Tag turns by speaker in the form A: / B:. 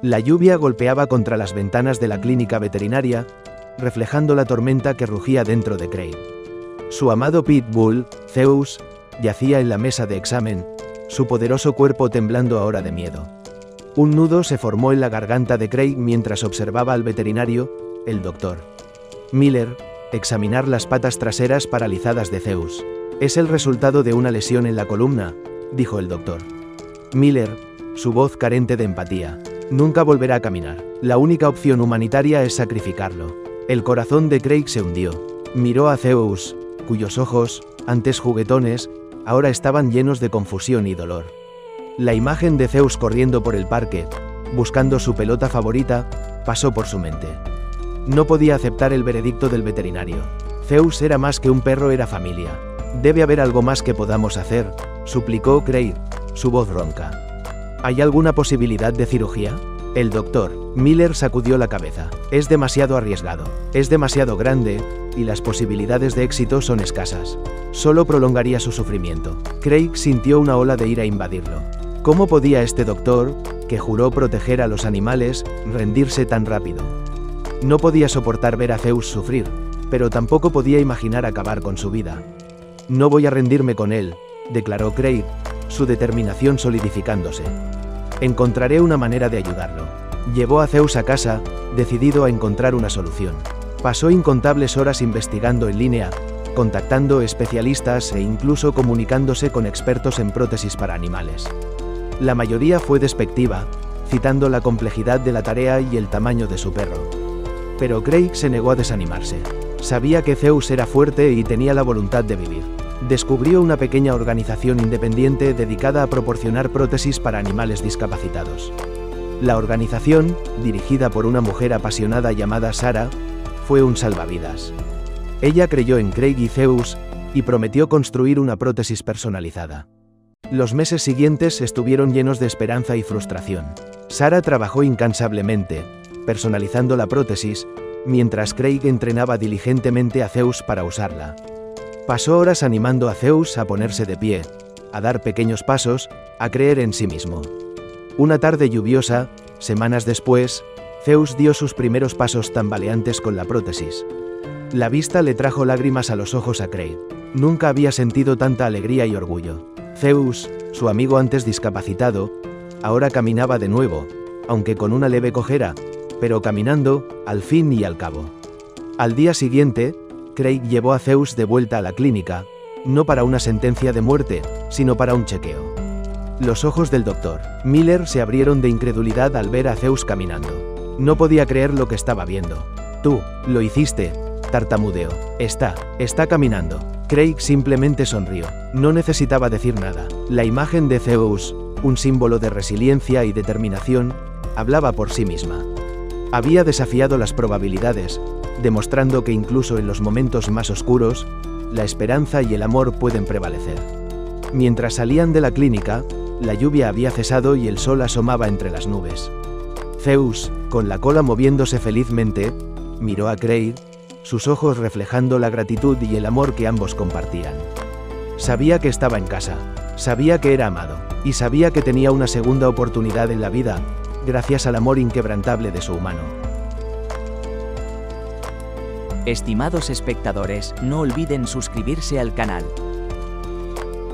A: La lluvia golpeaba contra las ventanas de la clínica veterinaria, reflejando la tormenta que rugía dentro de Craig. Su amado Pitbull, Zeus, yacía en la mesa de examen, su poderoso cuerpo temblando ahora de miedo. Un nudo se formó en la garganta de Craig mientras observaba al veterinario, el Dr. Miller, examinar las patas traseras paralizadas de Zeus. «Es el resultado de una lesión en la columna», dijo el Dr. Miller, su voz carente de empatía. «Nunca volverá a caminar. La única opción humanitaria es sacrificarlo». El corazón de Craig se hundió. Miró a Zeus, cuyos ojos, antes juguetones, ahora estaban llenos de confusión y dolor. La imagen de Zeus corriendo por el parque, buscando su pelota favorita, pasó por su mente. No podía aceptar el veredicto del veterinario. Zeus era más que un perro, era familia. «Debe haber algo más que podamos hacer», suplicó Craig, su voz ronca. «¿Hay alguna posibilidad de cirugía?» El Dr. Miller sacudió la cabeza. «Es demasiado arriesgado. Es demasiado grande, y las posibilidades de éxito son escasas. Solo prolongaría su sufrimiento». Craig sintió una ola de ira invadirlo. ¿Cómo podía este doctor, que juró proteger a los animales, rendirse tan rápido? No podía soportar ver a Zeus sufrir, pero tampoco podía imaginar acabar con su vida. «No voy a rendirme con él», declaró Craig, su determinación solidificándose. «Encontraré una manera de ayudarlo». Llevó a Zeus a casa, decidido a encontrar una solución. Pasó incontables horas investigando en línea, contactando especialistas e incluso comunicándose con expertos en prótesis para animales. La mayoría fue despectiva, citando la complejidad de la tarea y el tamaño de su perro. Pero Craig se negó a desanimarse. Sabía que Zeus era fuerte y tenía la voluntad de vivir. Descubrió una pequeña organización independiente dedicada a proporcionar prótesis para animales discapacitados. La organización, dirigida por una mujer apasionada llamada Sarah, fue un salvavidas. Ella creyó en Craig y Zeus, y prometió construir una prótesis personalizada. Los meses siguientes estuvieron llenos de esperanza y frustración. Sarah trabajó incansablemente, personalizando la prótesis, mientras Craig entrenaba diligentemente a Zeus para usarla. Pasó horas animando a Zeus a ponerse de pie, a dar pequeños pasos, a creer en sí mismo. Una tarde lluviosa, semanas después, Zeus dio sus primeros pasos tambaleantes con la prótesis. La vista le trajo lágrimas a los ojos a Craig. Nunca había sentido tanta alegría y orgullo. Zeus, su amigo antes discapacitado, ahora caminaba de nuevo, aunque con una leve cojera, pero caminando, al fin y al cabo. Al día siguiente, Craig llevó a Zeus de vuelta a la clínica, no para una sentencia de muerte, sino para un chequeo. Los ojos del Dr. Miller se abrieron de incredulidad al ver a Zeus caminando. No podía creer lo que estaba viendo. «Tú, lo hiciste», tartamudeó. Está caminando». Craig simplemente sonrió. No necesitaba decir nada. La imagen de Zeus, un símbolo de resiliencia y determinación, hablaba por sí misma. Había desafiado las probabilidades, demostrando que incluso en los momentos más oscuros, la esperanza y el amor pueden prevalecer. Mientras salían de la clínica, la lluvia había cesado y el sol asomaba entre las nubes. Zeus, con la cola moviéndose felizmente, miró a Craig, sus ojos reflejando la gratitud y el amor que ambos compartían. Sabía que estaba en casa, sabía que era amado, y sabía que tenía una segunda oportunidad en la vida, gracias al amor inquebrantable de su humano.
B: Estimados espectadores, no olviden suscribirse al canal.